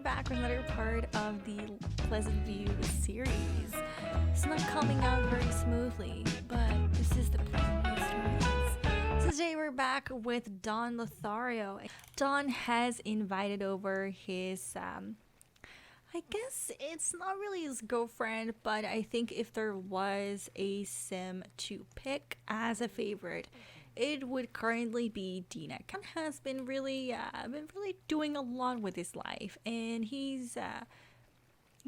we're back with another part of the Pleasantview series. It's not coming out very smoothly, but this is the Pleasantview stories. So today we're back with Don Lothario. Don has invited over his, I guess it's not really his girlfriend, but I think if there was a sim to pick as a favorite, it would currently be Dina. Don has been really doing a lot with his life, and he's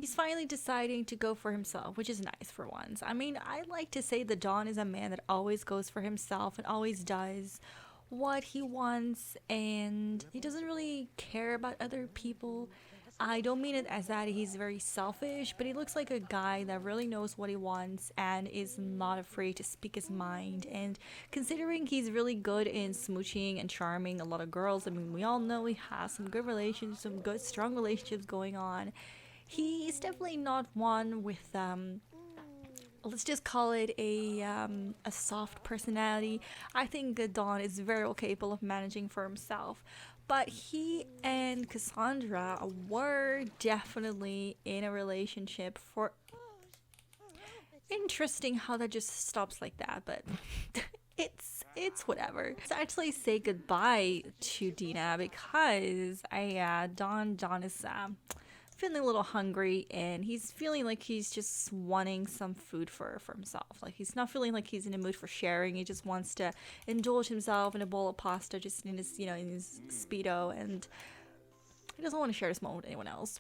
finally deciding to go for himself, which is nice for once. I mean, I like to say that Don is a man that always goes for himself and always does what he wants, and he doesn't really care about other people. I don't mean it as that he's very selfish, but he looks like a guy that really knows what he wants and is not afraid to speak his mind. And considering he's really good in smooching and charming a lot of girls, I mean, we all know he has some good relationships, some good strong relationships going on. He is definitely not one with let's just call it a soft personality. I think that Don is very capable of managing for himself. But he and Cassandra were definitely in a relationship for... Interesting how that just stops like that, but it's whatever. Let's actually say goodbye to Dina because Don is feeling a little hungry, and he's feeling like he's just wanting some food for himself. Like, he's not feeling like he's in a mood for sharing. He just wants to indulge himself in a bowl of pasta just in his, in his Speedo, and he doesn't want to share this moment with anyone else.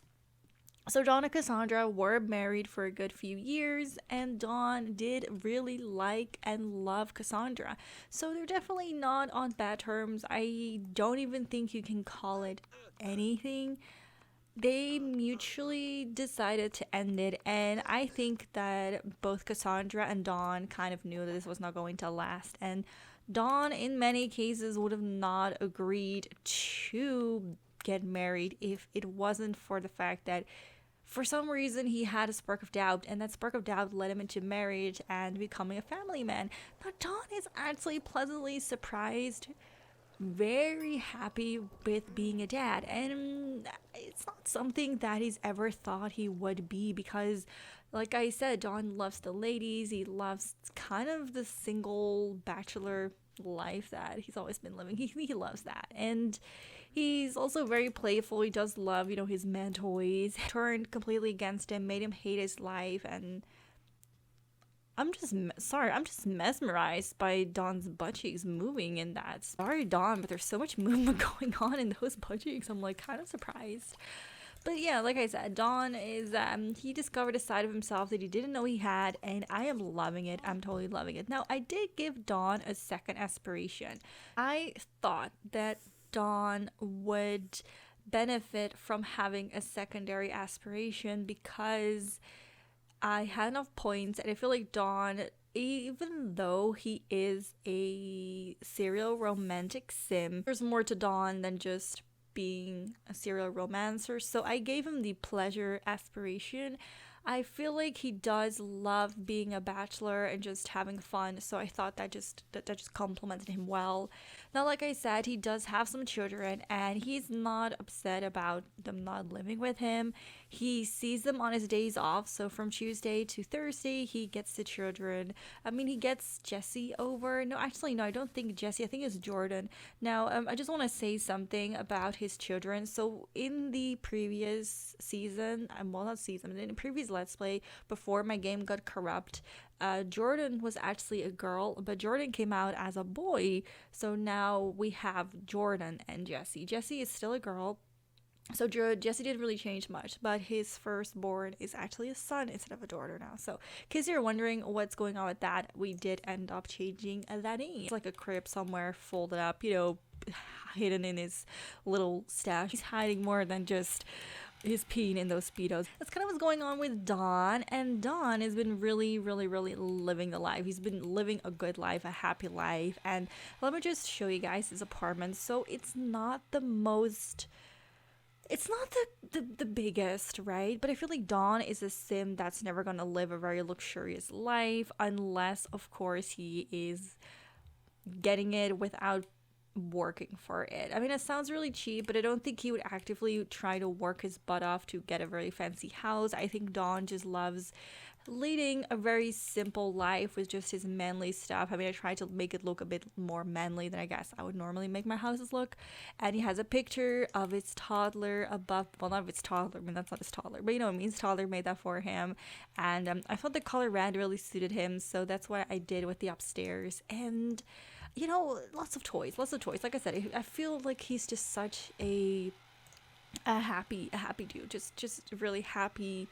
So Don and Cassandra were married for a good few years, and Don did really like and love Cassandra. So they're definitely not on bad terms. I don't even think you can call it anything. They mutually decided to end it, and I think that both Cassandra and Don kind of knew that this was not going to last, and Don in many cases would have not agreed to get married if it wasn't for the fact that for some reason he had a spark of doubt, and that spark of doubt led him into marriage and becoming a family man. Now Don is actually pleasantly surprised, very happy with being a dad, and it's not something that he's ever thought he would be, because like I said, Don loves the ladies. He loves kind of the single bachelor life that he's always been living. He loves that, and he's also very playful. He does love, his man toys. Turned completely against him, made him hate his life, and I'm just mesmerized by Don's butt cheeks moving in that. Sorry, Don, but there's so much movement going on in those butt cheeks. I'm like kind of surprised. But yeah, like I said, Don is, he discovered a side of himself that he didn't know he had, and I am loving it. I'm totally loving it. Now, I did give Don a second aspiration. I thought that Don would benefit from having a secondary aspiration because I had enough points, and I feel like Don, even though he is a serial romantic sim, there's more to Don than just being a serial romancer. So I gave him the pleasure aspiration. I feel like he does love being a bachelor and just having fun, so I thought that just complimented him well. Now, like I said, he does have some children, and he's not upset about them not living with him. He sees them on his days off, so from Tuesday to Thursday, he gets the children. I mean, he gets Jesse over. No, actually, no, I don't think Jesse. I think it's Jordan. Now, I just want to say something about his children. So in the previous season, well, not season, in the previous Let's Play, before my game got corrupt, Jordan was actually a girl, but Jordan came out as a boy. So now we have Jordan and Jesse. Jesse is still a girl. So Jesse didn't really change much, but his firstborn is actually a son instead of a daughter now. So in case you're wondering what's going on with that, we did end up changing that name. It's like a crib somewhere folded up, hidden in his little stash. He's hiding more than just his peen in those Speedos. That's kind of what's going on with Don, and Don has been really, really, really living the life. He's been living a good life, a happy life, and let me just show you guys his apartment. So it's not the most... It's not the biggest, right? But I feel like Don is a sim that's never gonna live a very luxurious life unless, of course, he is getting it without working for it. I mean, it sounds really cheap, but I don't think he would actively try to work his butt off to get a very fancy house. I think Don just loves leading a very simple life with just his manly stuff. I mean, I tried to make it look a bit more manly than I guess I would normally make my houses look. And he has a picture of his toddler above, well, not of his toddler, I mean, that's not his toddler, but you know what I mean, his toddler made that for him. And I thought the color red really suited him, so that's what I did with the upstairs. And you know, lots of toys. Like I said, I feel like he's just such a happy dude. Just really happy,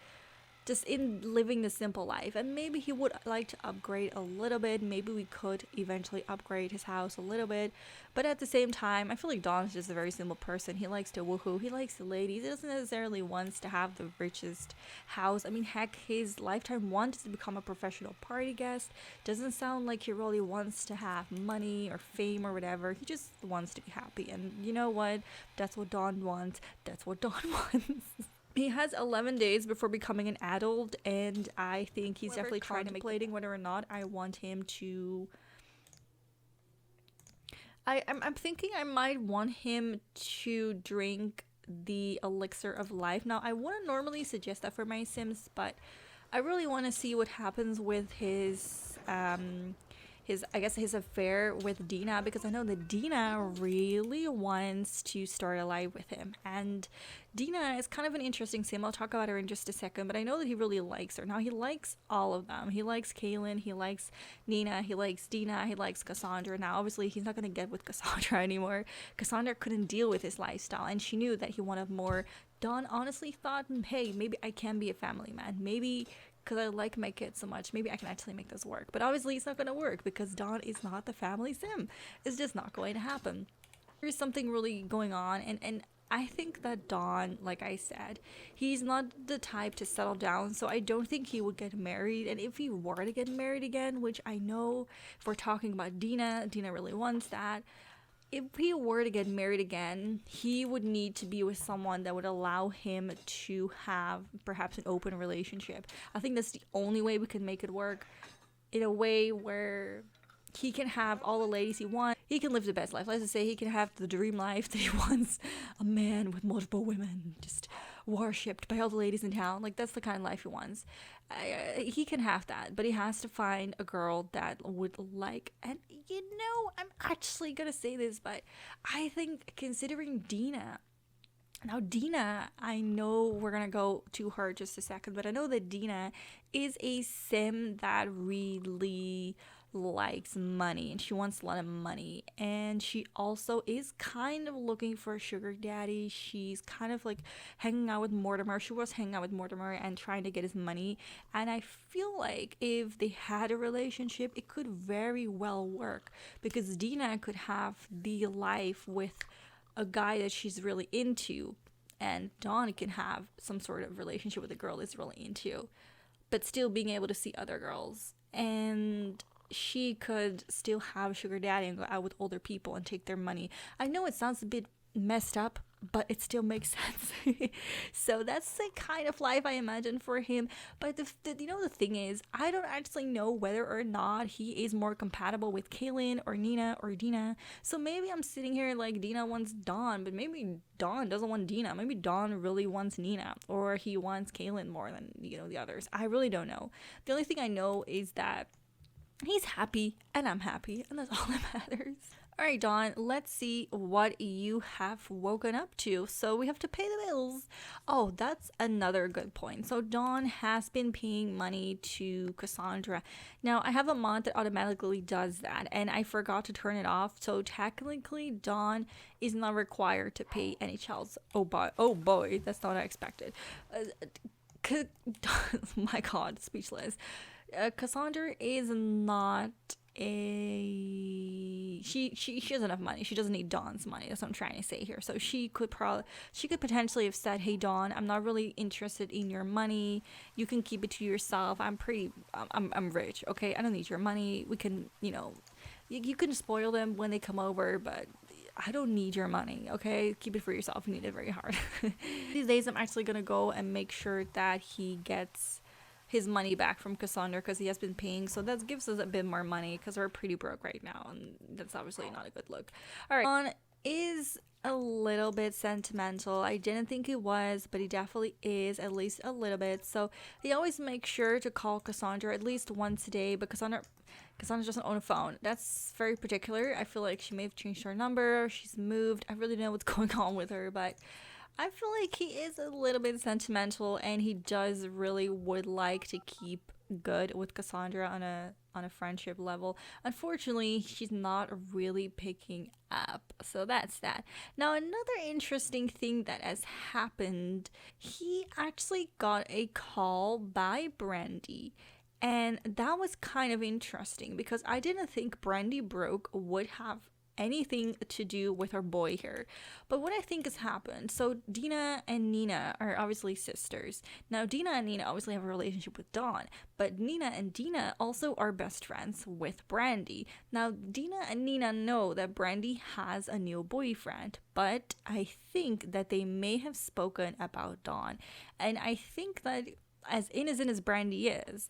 just in living the simple life. And maybe he would like to upgrade a little bit. Maybe we could eventually upgrade his house a little bit. But at the same time, I feel like Don's just a very simple person. He likes to woohoo. He likes the ladies. He doesn't necessarily want to have the richest house. I mean, heck, his lifetime want is to become a professional party guest. Doesn't sound like he really wants to have money or fame or whatever. He just wants to be happy. And you know what? That's what Don wants. That's what Don wants. He has 11 days before becoming an adult, and I think he's definitely contemplating whether or not I want him to... I'm thinking I might want him to drink the elixir of life. Now, I wouldn't normally suggest that for my Sims, but I really want to see what happens with his affair with Dina, because I know that Dina really wants to start a life with him. And Dina is kind of an interesting sim. I'll talk about her in just a second, but I know that he really likes her. Now, he likes all of them. He likes Kaylin, he likes Nina, he likes Dina, he likes Cassandra. Now, obviously, he's not going to get with Cassandra anymore. Cassandra couldn't deal with his lifestyle, and she knew that he wanted more. Don honestly thought, hey, maybe I can be a family man. Maybe because I like my kids so much, maybe I can actually make this work. But obviously it's not going to work because Don is not the family sim. It's just not going to happen. There's something really going on, and I think that Don, like I said, he's not the type to settle down, so I don't think he would get married. And if he were to get married again, which I know if we're talking about Dina really wants that, if he were to get married again, he would need to be with someone that would allow him to have perhaps an open relationship. I think that's the only way we can make it work, in a way where he can have all the ladies he wants. He can live the best life. Let's just say he can have the dream life that he wants. A man with multiple women, just worshipped by all the ladies in town. Like, that's the kind of life he wants. He can have that, but he has to find a girl that would like. And you know, I'm actually gonna say this, but I think considering Dina, now Dina, I know we're gonna go to her just a second, but I know that Dina is a sim that really likes money, and she wants a lot of money, and she also is kind of looking for a sugar daddy. She's kind of like hanging out with Mortimer. She was hanging out with Mortimer and trying to get his money, and I feel like if they had a relationship, it could very well work, because Dina could have the life with a guy that she's really into, and Don can have some sort of relationship with a girl that's really into, but still being able to see other girls. And she could still have a sugar daddy and go out with older people and take their money. I know it sounds a bit messed up, but it still makes sense. So that's the kind of life I imagine for him. But the thing is, I don't actually know whether or not he is more compatible with Kaylin or Nina or Dina. So maybe I'm sitting here like Dina wants Don, but maybe Don doesn't want Dina. Maybe Don really wants Nina, or he wants Kaylin more than, the others. I really don't know. The only thing I know is that he's happy and I'm happy, and that's all that matters. All right, Don, let's see what you have woken up to. So we have to pay the bills. Oh, that's another good point. So Don has been paying money to Cassandra. Now, I have a mod that automatically does that, and I forgot to turn it off. So technically, Don is not required to pay any child's. Oh boy, that's not what I expected. My God, speechless. Cassandra is not she doesn't have money. She doesn't need Don's money. That's what I'm trying to say here. So she could potentially have said, hey Don, I'm not really interested in your money. You can keep it to yourself. I'm rich, okay? I don't need your money. We can, you can spoil them when they come over, but I don't need your money, okay? Keep it for yourself. You need it very hard. These days I'm actually gonna go and make sure that he gets his money back from Cassandra because he has been paying. So that gives us a bit more money because we're pretty broke right now, and that's obviously not a good look. All right, Don is a little bit sentimental. I didn't think he was, but he definitely is, at least a little bit. So he always makes sure to call Cassandra at least once a day, but Cassandra doesn't own a phone. That's very particular. I feel like she may have changed her number, she's moved. I really don't know what's going on with her, but I feel like he is a little bit sentimental, and he does really would like to keep good with Cassandra on a friendship level. Unfortunately, she's not really picking up, so that's that. Now, another interesting thing that has happened, he actually got a call by Brandy, and that was kind of interesting because I didn't think Brandy Broke would have anything to do with her boy here. But what I think has happened, so Dina and Nina are obviously sisters. Now Dina and Nina obviously have a relationship with Dawn, but Nina and Dina also are best friends with Brandy. Now Dina and Nina know that Brandy has a new boyfriend, but I think that they may have spoken about Dawn. And I think that as innocent as Brandy is,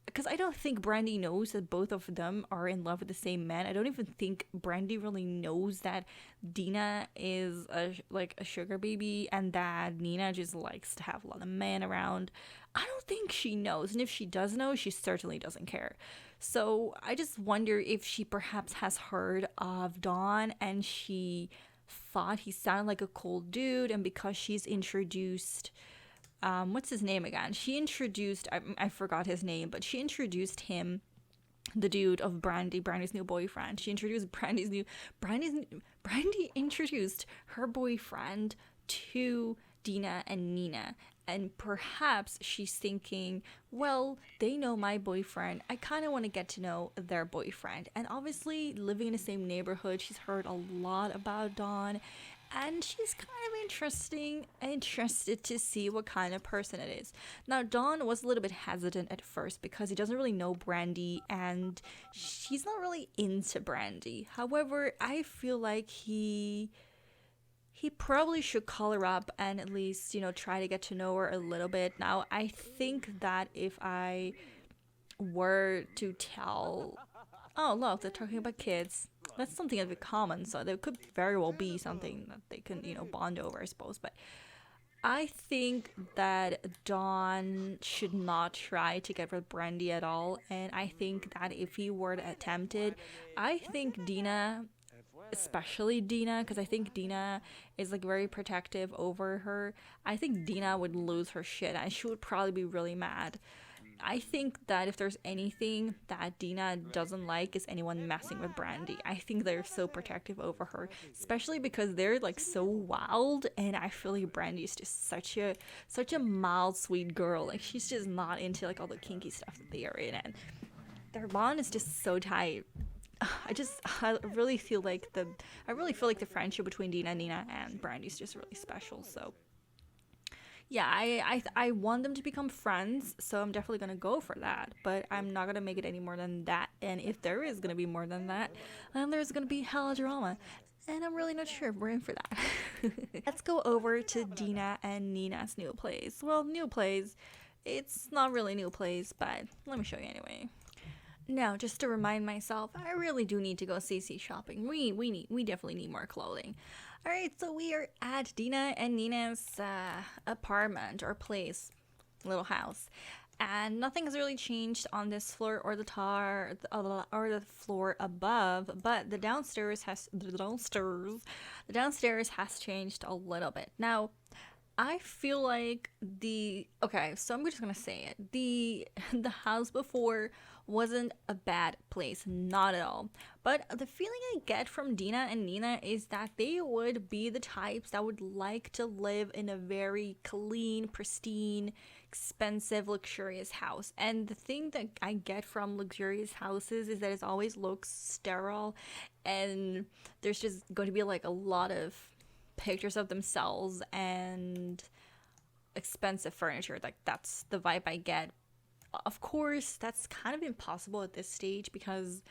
because I don't think Brandy knows that both of them are in love with the same man. I don't even think Brandy really knows that Dina is a sugar baby and that Nina just likes to have a lot of men around. I don't think she knows, and if she does know, she certainly doesn't care. So I just wonder if she perhaps has heard of Dawn and she thought he sounded like a cool dude, and because she's introduced what's his name again? She introduced, I forgot his name, but she introduced him, the dude of Brandy's new boyfriend. She introduced Brandy introduced her boyfriend to Dina and Nina. And perhaps she's thinking, well, they know my boyfriend. I kind of want to get to know their boyfriend. And obviously, living in the same neighborhood, she's heard a lot about Dawn. And she's kind of interested to see what kind of person it is. Now, Dawn was a little bit hesitant at first because he doesn't really know Brandy and she's not really into Brandy. However, I feel like he probably should call her up and at least, try to get to know her a little bit. Now, I think that if I were to tell... Oh, look, they're talking about kids. That's something that'd be common, so there could very well be something that they can, bond over, I suppose. But I think that Dawn should not try to get with Brandy at all. And I think that if he were to attempt it, I think Dina, especially Dina, because I think Dina is very protective over her, I think Dina would lose her shit and she would probably be really mad. I think that if there's anything that Dina doesn't like is anyone messing with Brandy. I think they're so protective over her, especially because they're so wild, and I feel like Brandy's just such a mild, sweet girl. She's just not into all the kinky stuff that they are in, and their bond is just so tight. I really feel like the friendship between Dina, Nina, and Brandy is just really special. So yeah, I want them to become friends, so I'm definitely gonna go for that, but I'm not gonna make it any more than that. And if there is gonna be more than that, then there's gonna be hella drama, and I'm really not sure if we're in for that. Let's go over to Dina and Nina's new place. Well, new place, it's not really new place, but let me show you anyway. Now, just to remind myself, I really do need to go CC shopping. We definitely need more clothing. Alright, so we are at Dina and Nina's apartment or place, little house. And nothing has really changed on this floor or the floor above, but the downstairs has changed a little bit. Now, I feel like so I'm just gonna say it. The house before wasn't a bad place, not at all. But the feeling I get from Dina and Nina is that they would be the types that would like to live in a very clean, pristine, expensive, luxurious house. And the thing that I get from luxurious houses is that it always looks sterile, and there's just going to be a lot of pictures of themselves and expensive furniture. That's the vibe I get. Of course, that's kind of impossible at this stage because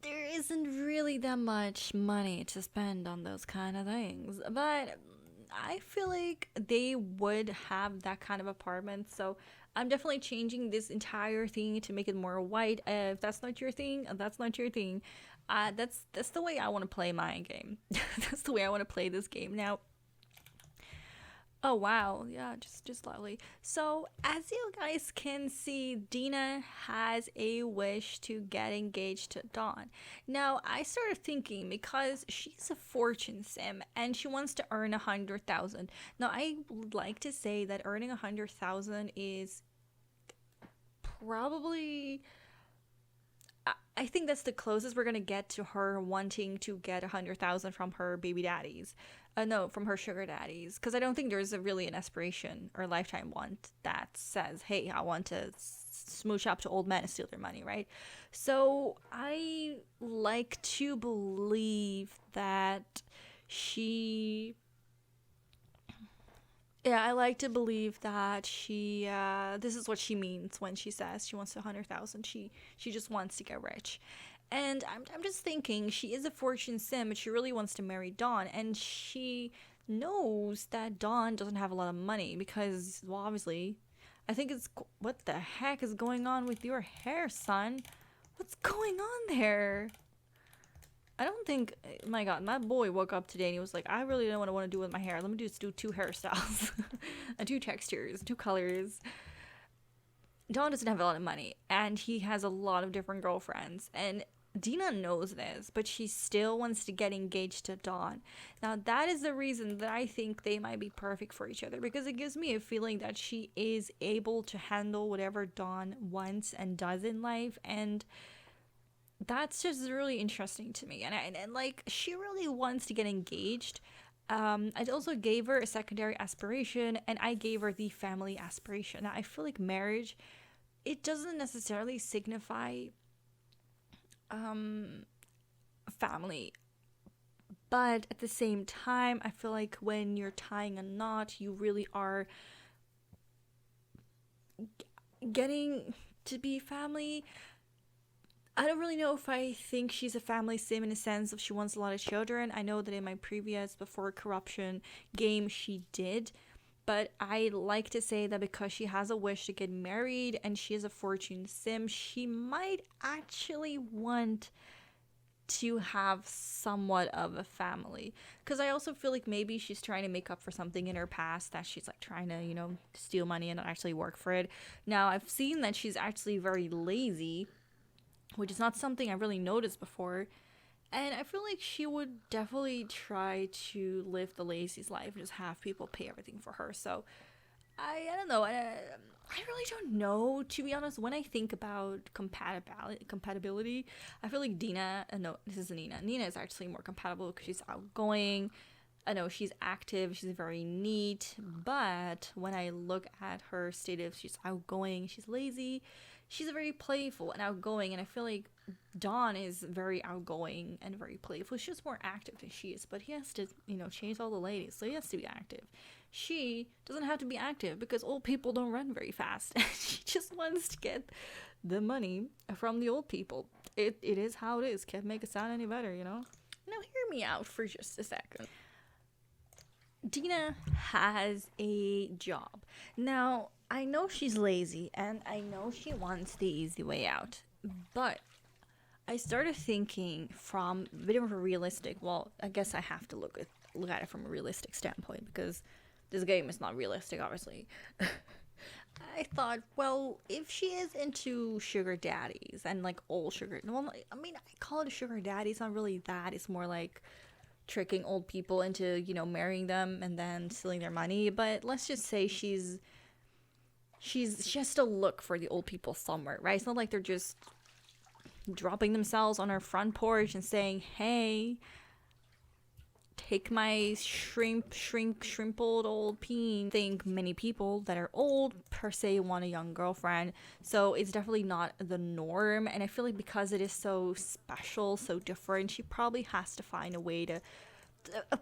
there isn't really that much money to spend on those kind of things. But I feel like they would have that kind of apartment. So I'm definitely changing this entire thing to make it more white. If that's not your thing, that's not your thing. That's the way I want to play my game. That's the way I want to play this game. Now, oh wow, yeah, just lovely. So as you guys can see, Dina has a wish to get engaged to Dawn. Now I started thinking, because she's a fortune sim and she wants to earn 100,000. Now I would like to say that earning 100,000 is probably, I think that's the closest we're gonna get to her wanting to get 100,000 from her baby daddies. No, from her sugar daddies. Because I don't think there's really an aspiration or lifetime want that says, hey, I want to smooch up to old men and steal their money, right? So I like to believe that she. Yeah, I like to believe that she, this is what she means when she says she wants 100,000. She just wants to get rich. And I'm just thinking, she is a fortune sim, but she really wants to marry Dawn. And she knows that Dawn doesn't have a lot of money because, well, obviously, I think it's, what the heck is going on with your hair, son? What's going on there? I don't think, my god, my boy woke up today and he was like, I really don't know what I want to do with my hair. Let me just do 2 hairstyles and 2 textures, 2 colors. Dawn doesn't have a lot of money and he has a lot of different girlfriends, and Dina knows this, but she still wants to get engaged to Dawn. Now that is the reason that I think they might be perfect for each other, because it gives me a feeling that she is able to handle whatever Dawn wants and does in life, and that's just really interesting to me. And like, she really wants to get engaged. I also gave her a secondary aspiration, and I gave her the family aspiration. Now I feel like marriage, it doesn't necessarily signify family, but at the same time, I feel like when you're tying a knot, you really are getting to be family. I don't really know if I think she's a family sim in a sense of she wants a lot of children. I know that in my previous Before Corruption game she did, but I like to say that because she has a wish to get married and she is a fortune sim, she might actually want to have somewhat of a family. Because I also feel like maybe she's trying to make up for something in her past, that she's like trying to, you know, steal money and not actually work for it. Now I've seen that she's actually very lazy, which is not something I really noticed before. And I feel like she would definitely try to live the lazy's life and just have people pay everything for her. So I don't know. I really don't know, to be honest. When I think about compatibility, I feel like Dina, no, this is Nina. Nina is actually more compatible because she's outgoing. I know she's active, she's very neat, but when I look at her status, she's outgoing, she's lazy, she's very playful and outgoing, and I feel like Dawn is very outgoing and very playful. She's just more active than she is, but he has to, you know, chase all the ladies, so he has to be active. She doesn't have to be active because old people don't run very fast. She just wants to get the money from the old people. It is how it is. Can't make it sound any better, you know? Now hear me out for just a second. Dina has a job. Now, I know she's lazy and I know she wants the easy way out, but I started thinking from a bit of a realistic, well, I guess I have to look at it from a realistic standpoint because this game is not realistic, obviously. I thought, well, if she is into sugar daddies and like old sugar, well, I mean, I call it a sugar daddy, it's not really that, it's more like tricking old people into, you know, marrying them and then stealing their money. But let's just say she has to look for the old people somewhere, right? It's not like they're just dropping themselves on her front porch and saying, hey, take my shrimpled old peen. I think many people that are old per se want a young girlfriend, so it's definitely not the norm. And I feel like because it is so special, so different, she probably has to find a way to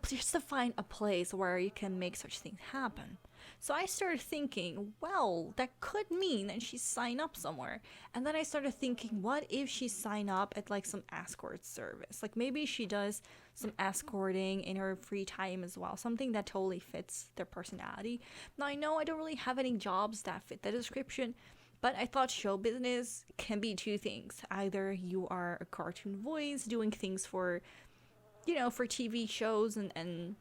just to find a place where you can make such things happen. So I started thinking, well, that could mean that she signed up somewhere. And then I started thinking, what if she signed up at like some escort service? Like maybe she does some escorting in her free time as well, something that totally fits their personality. Now I know I don't really have any jobs that fit the description, but I thought show business can be two things. Either you are a cartoon voice doing things for, for TV shows and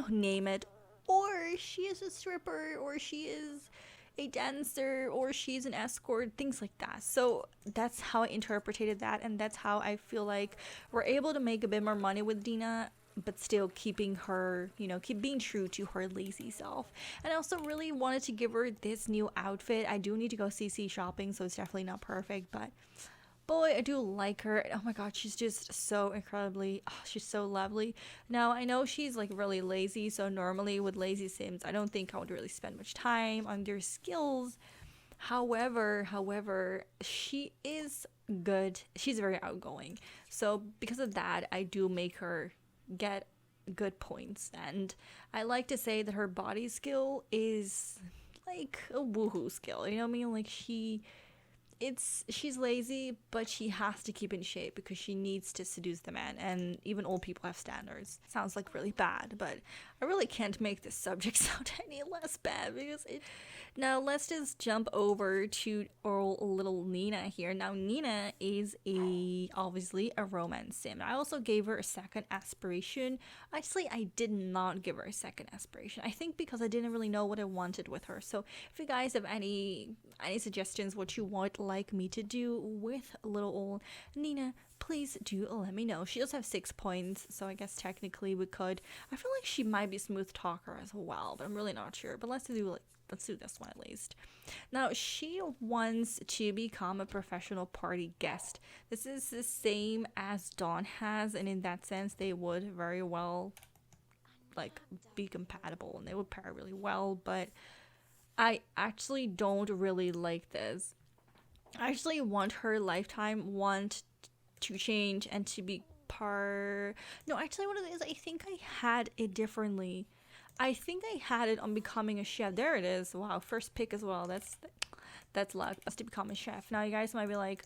name it, or she is a stripper, or she is a dancer, or she's an escort, things like that. So that's how I interpreted that, and that's how I feel like we're able to make a bit more money with Dina, but still keeping her, keep being true to her lazy self. And I also really wanted to give her this new outfit. I do need to go CC shopping, so it's definitely not perfect, but boy, I do like her. Oh my god, she's just so incredibly, she's so lovely. Now, I know she's like really lazy, so normally with lazy Sims, I don't think I would really spend much time on their skills. However, she is good. She's very outgoing. So because of that, I do make her get good points. And I like to say that her body skill is like a woohoo skill. You know what I mean? Like she's lazy, but she has to keep in shape because she needs to seduce the man, and even old people have standards. Sounds like really bad, but I really can't make this subject sound any less bad because it. Now let's just jump over to our little Nina here. Now Nina is obviously a romance sim. I also gave her a second aspiration. Actually, I did not give her a second aspiration. I think because I didn't really know what I wanted with her. So if you guys have any suggestions what you would like me to do with little old Nina, please do let me know. She does have 6 points, so I guess technically we could. I feel like she might be a smooth talker as well, but I'm really not sure. But let's do this one at least. Now, she wants to become a professional party guest. This is the same as Dawn has, and in that sense, they would very well like be compatible and they would pair really well, but I actually don't really like this. I actually want her lifetime to change and to be no, actually what it is, I think I had it differently. I think I had it on becoming a chef. There it is. Wow, first pick as well. That's luck. That's to become a chef. Now you guys might be like,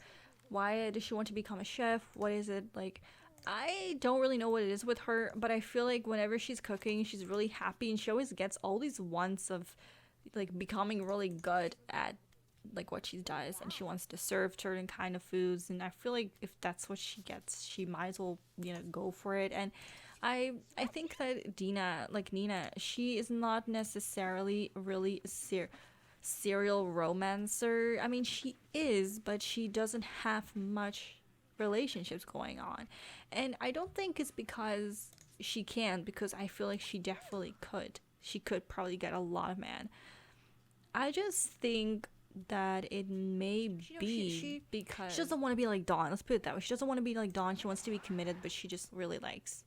why does she want to become a chef? What is it like? I don't really know what it is with her, but I feel like whenever she's cooking, she's really happy, and she always gets all these wants of like becoming really good at like what she does, and she wants to serve certain kind of foods, and I feel like if that's what she gets, she might as well go for it. And I think that Nina, she is not necessarily really a serial romancer. I mean, she is, but she doesn't have much relationships going on, and I don't think it's because she can, because I feel like she definitely could. She could probably get a lot of men. I just think that it may be because she doesn't want to be like Dawn. Let's put it that way. She doesn't want to be like Dawn. She wants to be committed, but she just really likes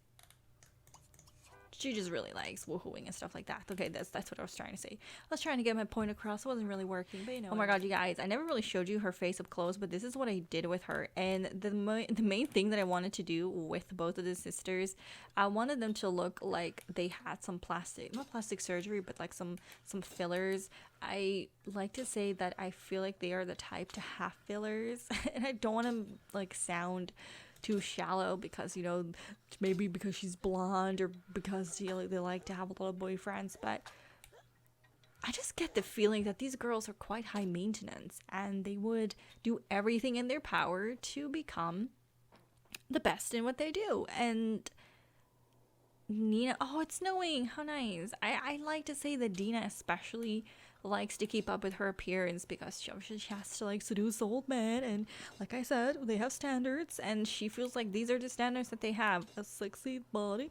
woohooing and stuff like that. Okay, that's what I was trying to say. I was trying to get my point across. It wasn't really working, but oh my god, you guys, I never really showed you her face up close, but this is what I did with her. And the main thing that I wanted to do with both of the sisters, I wanted them to look like they had some not plastic surgery, but like some fillers. I like to say that I feel like they are the type to have fillers, and I don't want to like sound too shallow because maybe because she's blonde or because they like to have a lot of boyfriends, but I just get the feeling that these girls are quite high maintenance and they would do everything in their power to become the best in what they do. And Nina, oh, it's snowing, how nice. I like to say that Dina especially likes to keep up with her appearance because she has to like seduce the old man, and like I said, they have standards, and she feels like these are the standards that they have: a sexy body,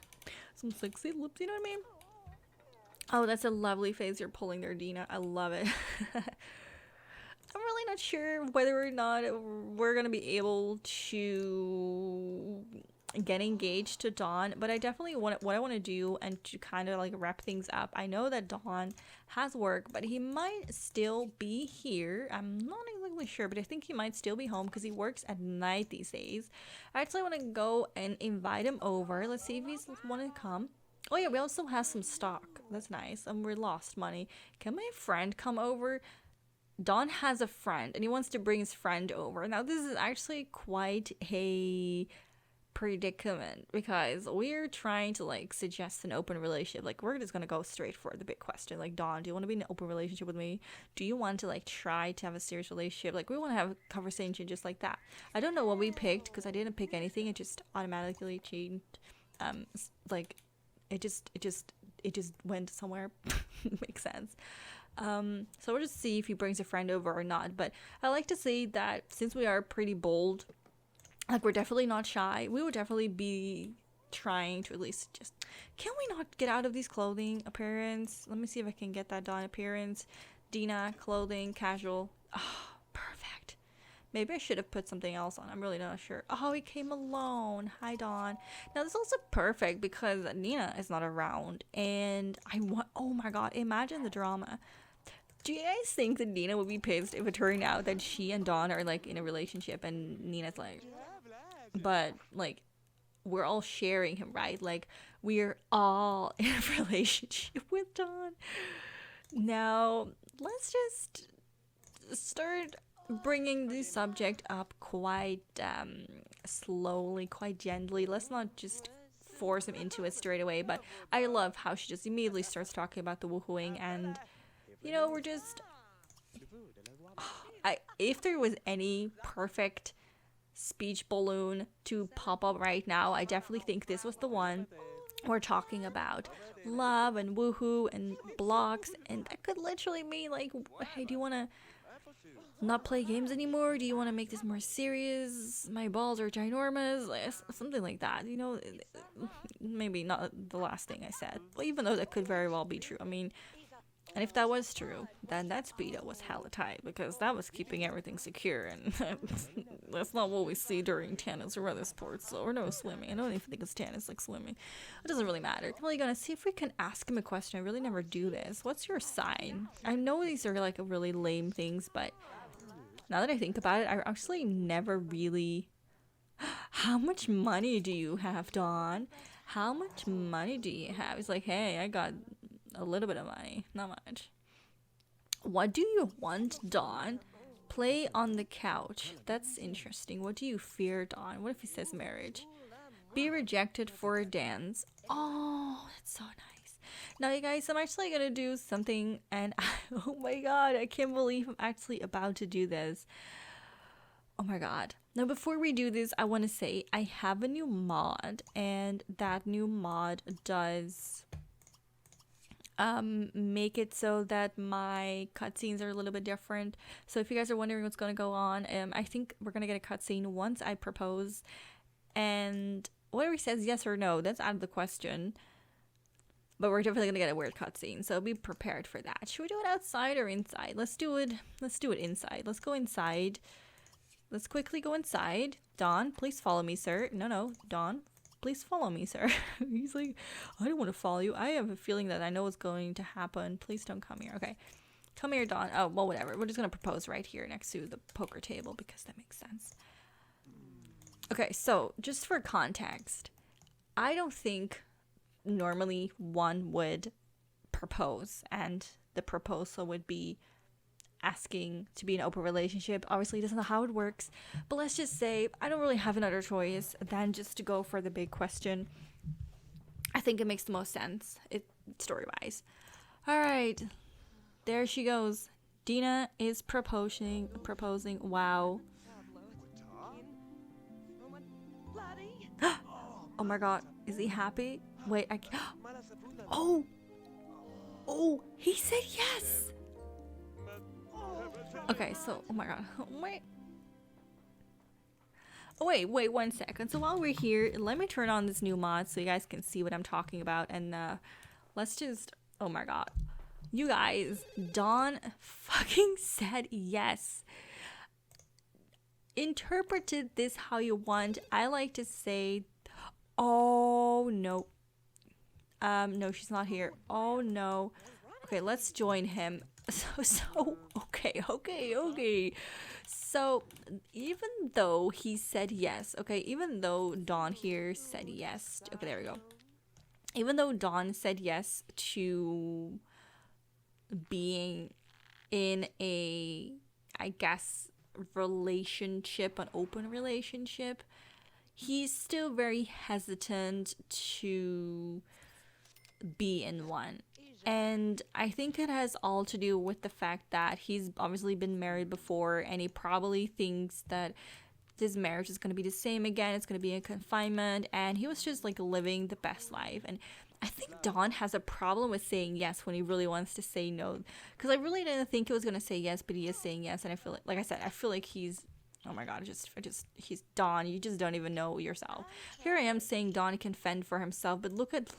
some sexy lips, you know what I mean? Oh, that's a lovely face you're pulling there, Dina. I love it. I'm really not sure whether or not we're gonna be able to get engaged to Dawn, but I definitely want what I want to do and to kind of like wrap things up. I know that Dawn has work, but he might still be here. I'm not exactly sure, but I think he might still be home because he works at night these days. I actually want to go and invite him over. Let's see if he's want to come. Oh yeah, we also have some stock. That's nice. And we're lost money. Can my friend come over? Don has a friend and he wants to bring his friend over. Now this is actually quite a predicament because we're trying to like suggest an open relationship. Like we're just gonna go straight for the big question. Like, Dawn, do you want to be in an open relationship with me? Do you want to like try to have a serious relationship? Like we want to have a conversation just like that. I don't know what we picked because I didn't pick anything. It just automatically changed. Like it just went somewhere. Makes sense. So we'll just see if he brings a friend over or not. But I like to say that since we are pretty bold, like we're definitely not shy, we would definitely be trying to at least just, can we not get out of these clothing appearance? Let me see if I can get that done. Appearance, Dina, clothing, casual. Oh, perfect. Maybe I should have put something else on. I'm really not sure. Oh, he came alone. Hi, Dawn. Now, this is also perfect because Nina is not around. And I want... Oh, my God. Imagine the drama. Do you guys think that Nina would be pissed if it turned out that she and Dawn are, like, in a relationship and Nina's like... But, like, we're all sharing him, right? Like, we're all in a relationship with Dawn. Now, let's just start bringing the subject up quite slowly, quite gently. Let's not just force him into it straight away, but I love how she just immediately starts talking about the woohooing, and you know, we're just if there was any perfect speech balloon to pop up right now, I definitely think this was the one. We're talking about love and woohoo and blocks, and that could literally mean like, hey, do you want to not play games anymore? Do you want to make this more serious? My balls are ginormous, like, something like that, you know. Maybe not the last thing I said, but even though that could very well be true. I mean, and if that was true, then that 𝖮𝖮𝖫𝖪 was hella tight, because that was keeping everything secure, and that's not what we see during tennis or other sports, or no swimming. I don't even think it's tennis, like swimming. It doesn't really matter. I'm really gonna see if we can ask him a question. I really never do this. What's your sign? I know these are like really lame things, but now that I think about it, I actually never really... How much money do you have, Dawn? How much money do you have? He's like, hey, I got a little bit of money, not much. What do you want, Dawn? Play on the couch. That's interesting. What do you fear, Dawn? What if he says marriage? Be rejected for a dance. Oh, that's so nice. Now, you guys, I'm actually gonna do something, and oh my god, I can't believe I'm actually about to do this. Oh my god. Now, before we do this, I want to say I have a new mod, and that new mod does make it so that my cutscenes are a little bit different. So if you guys are wondering what's going to go on, I think we're going to get a cutscene once I propose, and whatever he says yes or no, that's out of the question, but we're definitely going to get a weird cutscene, so be prepared for that. Should we do it outside or inside? Let's do it inside. Let's go inside. Let's quickly go inside. Dawn, please follow me, sir. No, Dawn, please follow me, sir. He's like, I don't want to follow you. I have a feeling that I know what's going to happen. Please don't come here. Okay. Come here, Dawn. Oh, well, whatever. We're just going to propose right here next to the poker table because that makes sense. Okay, so just for context, I don't think normally one would propose and the proposal would be asking to be in an open relationship. Obviously, that's not how it works, but let's just say I don't really have another choice than just to go for the big question. I think it makes the most sense, story-wise. All right, there she goes. Dina is proposing. Wow. Oh my god, is he happy? Wait, I can't. Oh, he said yes. Okay, so, oh my god, wait 1 second. So while we're here, let me turn on this new mod so you guys can see what I'm talking about, and let's just, oh my god, you guys, Dawn fucking said yes. Interpreted this how you want. I like to say, Oh no. No, she's not here. Oh no. Okay, let's join him. Okay. So, even though he said yes, okay, even though Dawn here said yes, okay, there we go. Even though Dawn said yes to being in a, I guess, relationship, an open relationship, he's still very hesitant to be in one. And I think it has all to do with the fact that he's obviously been married before, and he probably thinks that his marriage is going to be the same again. It's going to be in confinement, and he was just like living the best life. And I think Dawn has a problem with saying yes when he really wants to say no, because I really didn't think he was going to say yes, but he is saying yes. And I feel like I said, I feel like he's, oh my god, he's Dawn. You just don't even know yourself. Here I am saying Dawn can fend for himself, but look at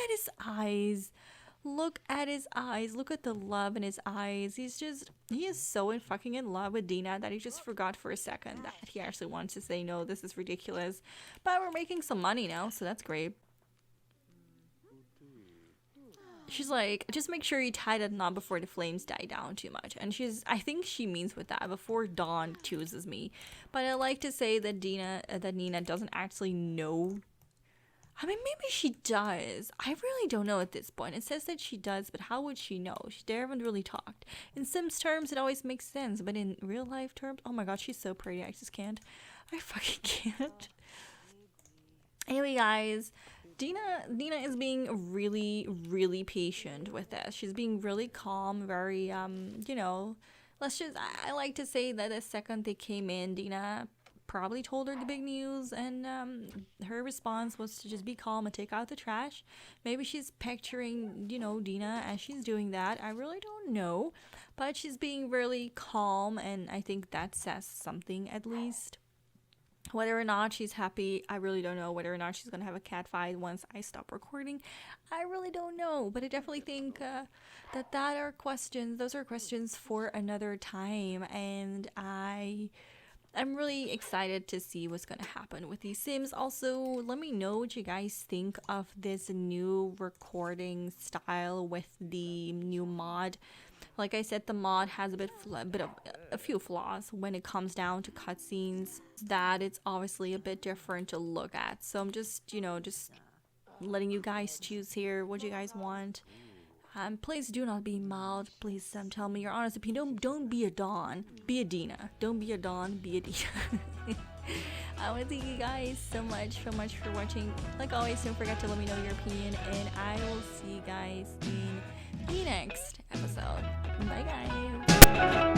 his eyes. Look at his eyes. Look at the love in his eyes. He is so fucking in love with Dina that he just forgot for a second that he actually wants to say no. This is ridiculous. But we're making some money now, so that's great. She's like, just make sure you tie that knot before the flames die down too much. And I think she means with that, before Dawn chooses me. But I like to say that Nina doesn't actually know. I mean, maybe she does. I really don't know at this point. It says that she does, but how would she know? They haven't really talked. In Sims terms, it always makes sense, but in real life terms, oh my god, she's so pretty. I just can't. I fucking can't. Anyway, guys, Dina is being really, really patient with this. She's being really calm, very, you know, I like to say that the second they came in, Dina probably told her the big news, and her response was to just be calm and take out the trash. Maybe she's picturing, you know, Dina as she's doing that. I really don't know, but she's being really calm, and I think that says something at least. Whether or not she's happy, I really don't know. Whether or not she's gonna have a cat fight once I stop recording, I really don't know. But I definitely think those are questions for another time, and I'm really excited to see what's going to happen with these Sims. Also, let me know what you guys think of this new recording style with the new mod. Like I said, the mod has a few flaws when it comes down to cutscenes, that it's obviously a bit different to look at. So I'm just, you know, just letting you guys choose here what you guys want. Please do not be mild. Please tell me your honest opinion. Don't be a Dawn. Be a Dina. Don't be a Dawn. Be a Dina. I want to thank you guys so much for watching. Like always, don't forget to let me know your opinion, and I will see you guys in the next episode. Bye, guys.